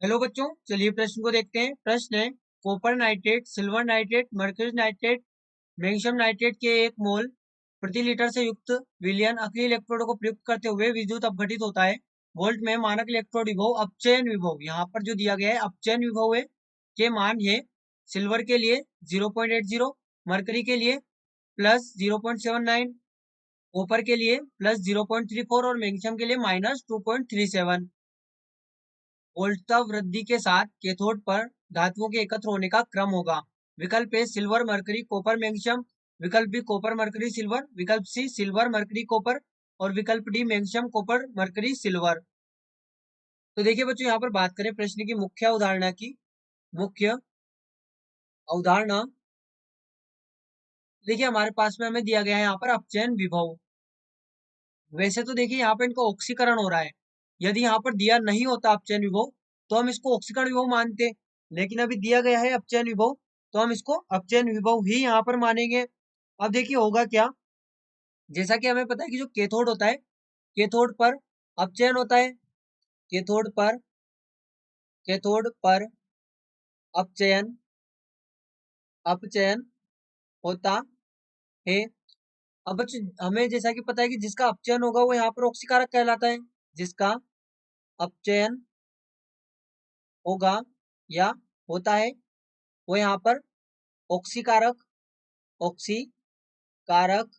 Hello बच्चों, चलिए प्रश्न को देखते हैं। प्रश्न है, copper nitrate, silver nitrate, mercury nitrate, magnesium nitrate के 1 मोल प्रति लीटर से युक्त विलयन अक्रिय इलेक्ट्रोड को प्रयुक्त करते हुए विद्युत अपघटित होता है। वोल्ट में मानक इलेक्ट्रोड विभव, अपचयन विभव, यहाँ पर जो दिया गया है अपचयन विभव है के मान है सिल्वर के लिए 0.80, मरकरी के लिए +0.79, कॉपर के लिए +0.34 और मैग्नीशियम के लिए -2.37। वोल्टता वृद्धि के साथ कैथोड पर धातुओं के एकत्र होने का क्रम होगा। विकल्प ए सिल्वर मरकरी कॉपर मैग्नीशियम, विकल्प बी कॉपर मरकरी सिल्वर, विकल्प सी सिल्वर मरकरी कॉपर और विकल्प D magnesium copper mercury silver. तो देखिए बच्चों, यहाँ पर बात करें प्रश्न की मुख्य अवधारणा की। मुख्य अवधारणा देखिए हमारे पास में हमें दिया गया है यहाँ पर अपचयन विभव। वैसे तो देखिए यहाँ पर इनका ऑक्सीकरण हो रहा है। यदि यहाँ पर दिया नहीं होता अपचयन विभव तो हम इसको ऑक्सीकरण विभव मानते, लेकिन अभी दिया गया है अपचयन विभव तो हम इसको अपचयन विभव ही यहाँ पर मानेंगे। अब देखिए होगा क्या, जैसा कि हमें पता है कि जो कैथोड होता है, कैथोड पर अपचयन होता है, कैथोड पर अपचयन अपचयन होता है। अब बच्चों हमें जैसा कि पता है कि जिसका अपचयन होगा वो यहाँ पर ऑक्सीकारक कहलाता है। जिसका अपचयन होगा या होता है वो यहाँ पर ऑक्सीकारक ऑक्सीकारक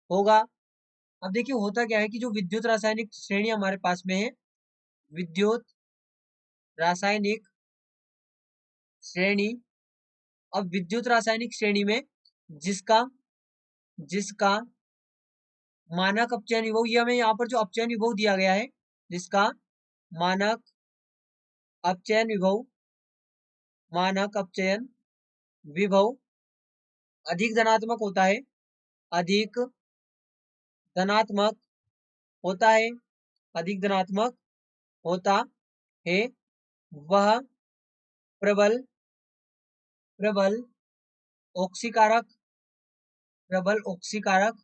होगा। अब देखिए होता क्या है कि जो विद्युत रासायनिक श्रेणी हमारे पास में है, विद्युत रासायनिक श्रेणी, अब विद्युत रासायनिक श्रेणी में जिसका जिसका मानक अपचयन विभव, ये हमें यहाँ पर जो अपचयन विभव दिया गया है, जिसका मानक अपचयन विभव मानक अपचयन विभव अधिक धनात्मक होता है, अधिक धनात्मक होता है, अधिक धनात्मक होता है, वह प्रबल प्रबल ऑक्सीकारक प्रबल ऑक्सीकारक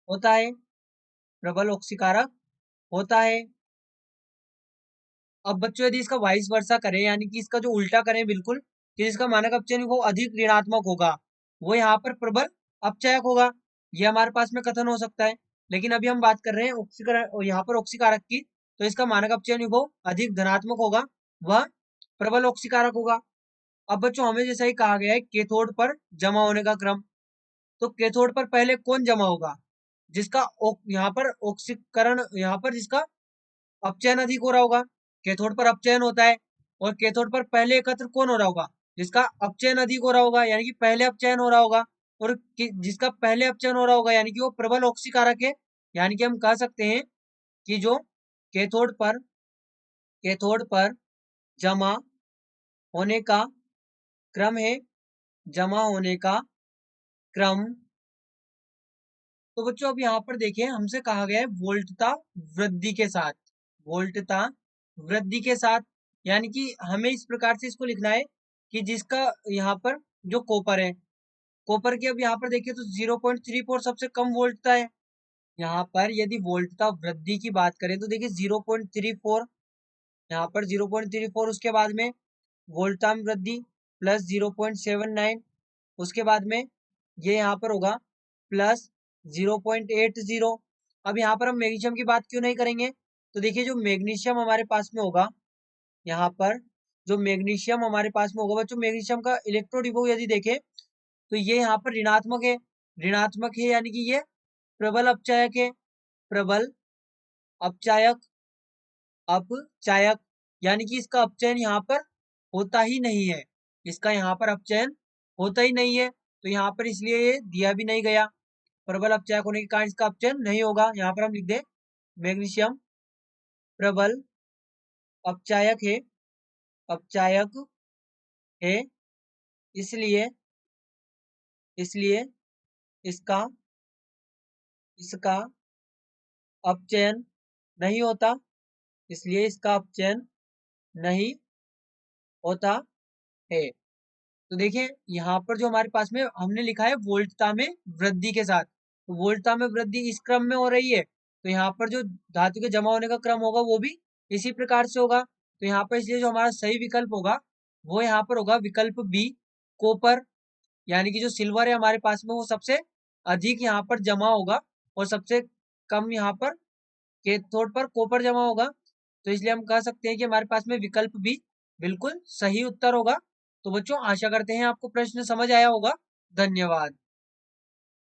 होता है, प्रबल ऑक्सीकारक होता है। अब बच्चों यदि इसका वाइस वर्सा करें, यानी कि इसका जो उल्टा करें बिल्कुल, कि जिसका मानक अपचयन वो अधिक ऋणात्मक होगा, वो यहाँ पर प्रबल अपचयक होगा। ये हमारे पास में कथन हो सकता है, लेकिन अभी हम बात कर रहे हैं ऑक्सीकरण, यहाँ पर ऑक्सीकारक की, तो इसका मानक अपचयन विभव अधिक धनात्मक होगा, वह प्रबल ऑक्सीकारक होगा। अब बच्चों हमें जैसा ही कहा गया है कैथोड पर जमा होने का क्रम, तो कैथोड पर पहले कौन जमा होगा, जिसका यहाँ पर ऑक्सीकरण, यहाँ पर जिसका अपचयन अधिक हो रहा होगा। कैथोड पर अपचयन होता है और कैथोड पर पहले एकत्र कौन हो रहा होगा, जिसका अपचयन अधिक हो रहा होगा, यानी कि पहले अपचयन हो रहा होगा। और जिसका पहले अपचयन हो रहा होगा यानी कि वो प्रबल ऑक्सीकारक है। यानी कि हम कह सकते हैं कि जो कैथोड पर कैथोड पर जमा होने का क्रम है, जमा होने का क्रम। तो बच्चों अब यहाँ पर देखिए हमसे कहा गया है वोल्टता वृद्धि के साथ, वोल्टता वृद्धि के साथ, यानी कि हमें इस प्रकार से इसको लिखना है कि जिसका यहाँ पर जो कॉपर है, कॉपर की अब यहाँ पर देखिए तो 0.34 सबसे कम वोल्टता है। यहाँ पर यदि वोल्टता वृद्धि की बात करें तो देखिए 0.34, यहाँ पर 0.34, उसके बाद में वोल्टता में वृद्धि +0.79, उसके बाद में ये यहाँ पर होगा +0.80। अब यहाँ पर हम मैग्नीशियम की बात क्यों नहीं करेंगे, तो देखिए जो मैग्नीशियम हमारे पास में होगा, यहाँ पर जो मैग्नीशियम हमारे पास में होगा बच्चों, मैग्नीशियम का इलेक्ट्रोडिपो यदि देखें तो ये यहाँ पर ऋणात्मक है, ऋणात्मक है, यानी कि ये प्रबल अपचायक है, प्रबल अपचायक अपचायक, यानी कि इसका अपचयन यहाँ पर होता ही नहीं है, इसका यहाँ पर अपचयन होता ही नहीं है। तो यहाँ पर इसलिए ये दिया भी नहीं गया, प्रबल अपचायक होने के कारण इसका अपचयन नहीं होगा। यहाँ पर हम लिख दें मैग्नीशियम प्रबल अपचायक है, अपचायक है, इसलिए इसलिए इसका इसका अपचयन नहीं होता, इसलिए इसका अपचयन नहीं होता है। तो देखिए यहाँ पर जो हमारे पास में हमने लिखा है वोल्टता में वृद्धि के साथ, तो वोल्टता में वृद्धि इस क्रम में हो रही है, तो यहाँ पर जो धातु के जमा होने का क्रम होगा वो भी इसी प्रकार से होगा। तो यहाँ पर इसलिए जो हमारा सही विकल्प होगा वो यहाँ पर होगा विकल्प बी, कॉपर। यानी कि जो सिल्वर है हमारे पास में वो सबसे अधिक यहाँ पर जमा होगा और सबसे कम यहाँ पर कैथोड पर कॉपर जमा होगा। तो इसलिए हम कह सकते हैं कि हमारे पास में विकल्प बी बिल्कुल सही उत्तर होगा। तो बच्चों आशा करते हैं आपको प्रश्न समझ आया होगा। धन्यवाद।